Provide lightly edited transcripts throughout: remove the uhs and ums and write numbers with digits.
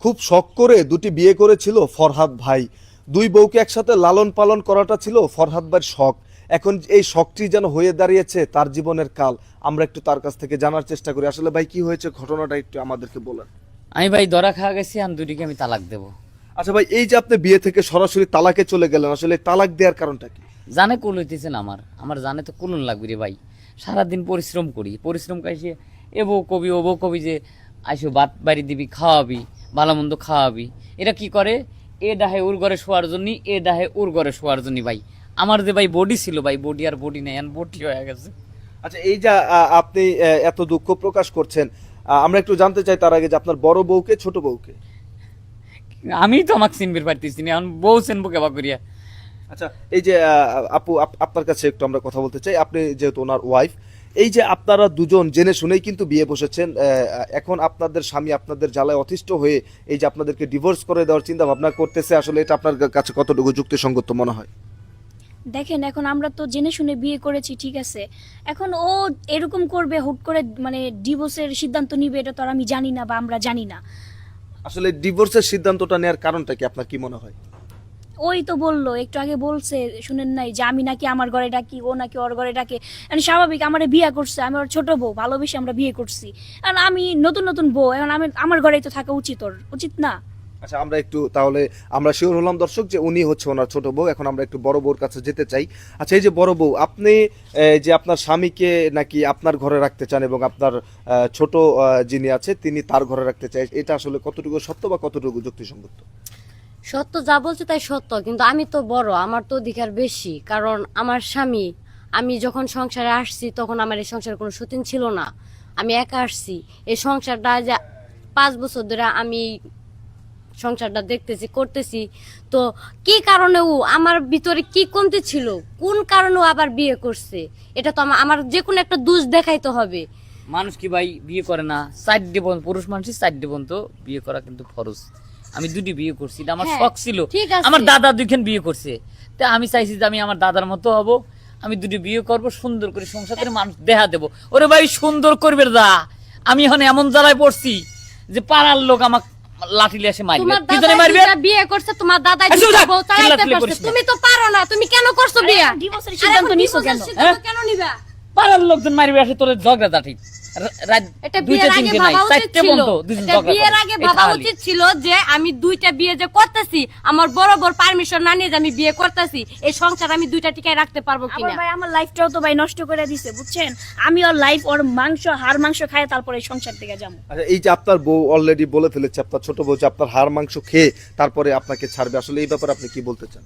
খুব শখ করে দুটি বিয়ে করেছিল ফরহাদ ভাই। দুই বউকে একসাথে লালন পালন করাটা ছিল ফরহাদ ভাইয়ের শখ। এখন এই শখটি যেন হয়ে দাঁড়িয়েছে তার জীবনের কাল। আমরা একটু তার কাছ থেকে জানার চেষ্টা করি, আসলে ভাই কি হয়েছে, ঘটনাটা একটু আমাদেরকে বলেন। আমি ভাই ধরা খাওয়া গেছি, আমি দুটিকে আমি তালাক দেবো। আচ্ছা ভাই, এই যে আপনি বিয়ে থেকে সরাসরি তালাকে চলে গেলেন, আসলে এই তালাক দেওয়ার কারণটা কি? জানে কুল হইতেছেন আমার জানে তো কুলন লাগবে রে ভাই। সারাদিন পরিশ্রম করি, পরিশ্রম কাইসে এ বউ কবি ও বউ কবি যে আইসো ভাত বাড়ি দিবি, খাওয়াবি, ভালো মন্দ খাওয়াবি। এরা কি করে, এ ডাহে ওর ঘরে শোয়ার জন্য, এ ডাহে ওর ঘরে শোয়ার জন্য। ভাই আমার যে ভাই বডি ছিল ভাই, বডি আর বডি নেই, বডি হয়ে গেছে। আচ্ছা, এই যে আপনি এত দুঃখ প্রকাশ করছেন, আমরা একটু জানতে চাই তার আগে যে আপনার বড় বউকে ছোট বউকে? আমি তো আমাকে চিনবির পারতেছি না, এখন বউ চিনবো কেবা করিয়া। আচ্ছা, এই যে আপু, আপনার কাছে একটু আমরা কথা বলতে চাই। আপনি যেহেতু ওনার ওয়াইফ, এই যে আপনারা দুজন জেনে শুনেই কিন্তু বিয়ে বসেছেন, এখন আপনাদের স্বামী আপনাদের জ্বালায় অতিষ্ঠ হয়ে এই যে আপনাদেরকে ডিভোর্স করে দেওয়ার চিন্তা ভাবনা করতেছে, আসলে এটা আপনার কাছে কতটুকু যুক্তিসঙ্গত মনে হয়? দেখেন, এখন আমরা তো জেনে শুনে বিয়ে করেছি, ঠিক আছে। এখন ও এরকম করবে, হুট করে মানে ডিভোর্সের সিদ্ধান্ত নিবে, এটা তো আর আমি জানি না বা আমরা জানি না। আসলে ডিভোর্সের সিদ্ধান্তটা নেওয়ার কারণটা কি, আপনার কি মনে হয়? ওই তো বললো, একটু আগে বলছে, শুনেন নাই যে আমি নাকি আমার ঘরে ডাকি, ও নাকি ওর ঘরে ডাকে। মানে স্বাভাবিক, আমার বিয়ে করছে, আমি ওর ছোট বউ, ভালোবেসে আমরা বিয়ে করছি। এখন আমি নতুন নতুন বউ, এখন আমি আমার ঘরেই তো থাকা উচিত, ওর উচিত না? আচ্ছা, আমরা একটু তাহলে আমরা শিওর হলাম দর্শক যে উনি হচ্ছে ওনার ছোট বউ। এখন আমরা একটু বড় বউর কাছে যেতে চাই। আচ্ছা, এই যে বড় বউ, আপনি যে আপনার স্বামীকে নাকি আপনার ঘরে রাখতে চান এবং আপনার ছোট যিনি আছে তিনি তার ঘরে রাখতে চাই, এটা আসলে কতটুকু সত্য বা কতটুকু যুক্তিসঙ্গত? সত্য যা বলছে তাই সত্য, কিন্তু আমি তো বড়, আমার তো অধিকার বেশি। কারণ আমার স্বামী, আমি যখন সংসারে আসছি তখন আমার এই সংসারে কোনো সতীন ছিল না, আমি একা আসছি। এই সংসারটা যে 5 বছর ধরে আমি সংসারটা দেখতেছি, করতেছি। তো কি কারণে ও আমার ভিতরে কি কমতি ছিল, কোন কারণে ও আবার বিয়ে করছে, এটা তো আমার যে কোনো একটা দোষ দেখাইতে হবে। মানুষ কি ভাই বিয়ে করে না? 4 জীবন পুরুষ মানুষই 4 জীবন তো বিয়ে করা কিন্তু ফরজ। আমি দুটি বিয়ে করছি, এটা আমার হ্যাঁ, শখ ছিল। ঠিক আছে। আমার দাদা দুইখান বিয়ে করছে, তা আমি চাইছি যে আমি আমার দাদার মতো হব, আমি দুটি বিয়ে করব, সুন্দর করে সংসার করে মানুষ দেখা দেবো। ওরে ভাই সুন্দর করবে দা, আমি এখন এমন জ্বালায় পড়ছি যে পাড়ার লোক আমাকে লাঠি লিয়ে এসে মারবে। তোমার কি দাদা জানি মারবে? দুইটা বিয়ে করছে, তোমার দাদা আচ্ছা, দুইটা উঠা, বউ চালাইতে চিল্লাচিল্লি পারছে, করিস না। তুমি তো পারো না, তুমি কেন করছো বিয়ে? ডিভোর্সের সিদ্ধান্ত নিছো কেন? কেন নিবা? পাড়ার লোকজন মারবে আসে তোর ঝগড়া জাটি। এটা দুইটা বিয়ের আগে তিনটে নাই, ভাবা উচিত 4টে ছিল, বন্ধু দুজন এটা ঝগড়া বিয়ের করে। আগে এই ভাবা খালি। উচিত ছিল যে আমি 2টা বিয়ে যে করতেছি, আমার বরাবর পারমিশন না নিয়ে যে আমি বিয়ে করতেছি, এই সংসার আমি 2টা টিকায় রাখতে পারবো আমার কিনা। ভাই আমার লাইফটাও তো ভাই নষ্ট করে দিছে, বুঝছেন। আমি ওর লাইফ, ওর মাংস, হাড় মাংস খায় তারপরে এই সংসার থেকে যাবো। আচ্ছা, এই যে আপনার বউ অলরেডি বলে ফেলেছে, আপনার ছোট বউ, যে আপনার হাড় মাংস খেয়ে তারপরে আপনাকে ছাড়বে, আসলে এই ব্যাপারে আপনি কি বলতে চান?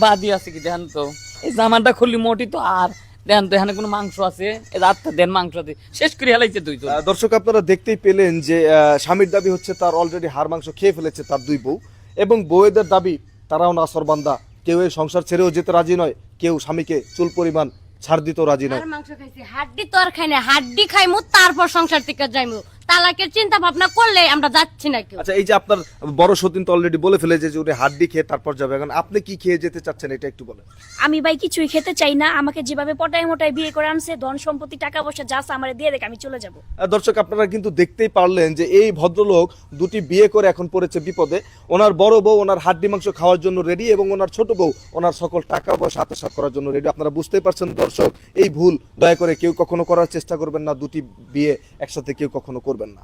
বাদি আছে কি দেখেন তো, এই জামাটা খুললি মোটি তো, আর দেখেন তো এখানে কোনো মাংস আছে, এই রাতটা দেন মাংস আছে, শেষ করে হেলাইছে দুই তো। দর্শক, আপনারা দেখতেই পেলেন যে স্বামীর দাবি হচ্ছে তার অলরেডি হাড় মাংস খেয়ে ফেলেছে তার দুই বউ, এবং বউয়েদের দাবি তারাও নাসরবান্দা, কেউ এই সংসার ছেড়েও যেতে রাজি নয়, কেউ স্বামীকে চুল পরিমাণ ছাড় দিতেও রাজি নয়। আর মাংস খাইছি, হাড্ডি তো আর খাই না, হাড্ডি খাইমু তারপর সংসার থেকে যাইমু। তালাকের চিন্তা ভাবনা করলে আমরা যাচ্ছি না কেউ। আচ্ছা, এই যে আপনার বড় সতীন তো অলরেডি বলে ফেলেছে যে উনি হাড্ডি খেয়ে তারপর যাবে, এখন আপনি কি খেয়ে যেতে চাচ্ছেন এটা একটু বলেন। আমি ভাই কিছুই খেতে চাই না, আমাকে যেভাবে পটায় মোটায় বিয়ে করে আনছে, ধন সম্পত্তি টাকা পয়সা যা আছে আমার দিয়ে রেখে আমি চলে যাব। দর্শক, আপনারা কিন্তু দেখতেই পারলেন যে এই ভদ্রলোক দুটি বিয়ে করে এখন পড়েছে বিপদে। ওনার বড় বউ ওনার হাড্ডি মাংস খাওয়ার জন্য রেডি, এবং ওনার ছোট বউ ওনার সকল টাকা পয়সা আত্মসাৎ করার জন্য রেডি। আপনারা বুঝতেই পারছেন দর্শক, এই ভুল দয়া করে কেউ কখনো করার চেষ্টা করবেন না, দুটি বিয়ে একসাথে কেউ কখনো করবেন না।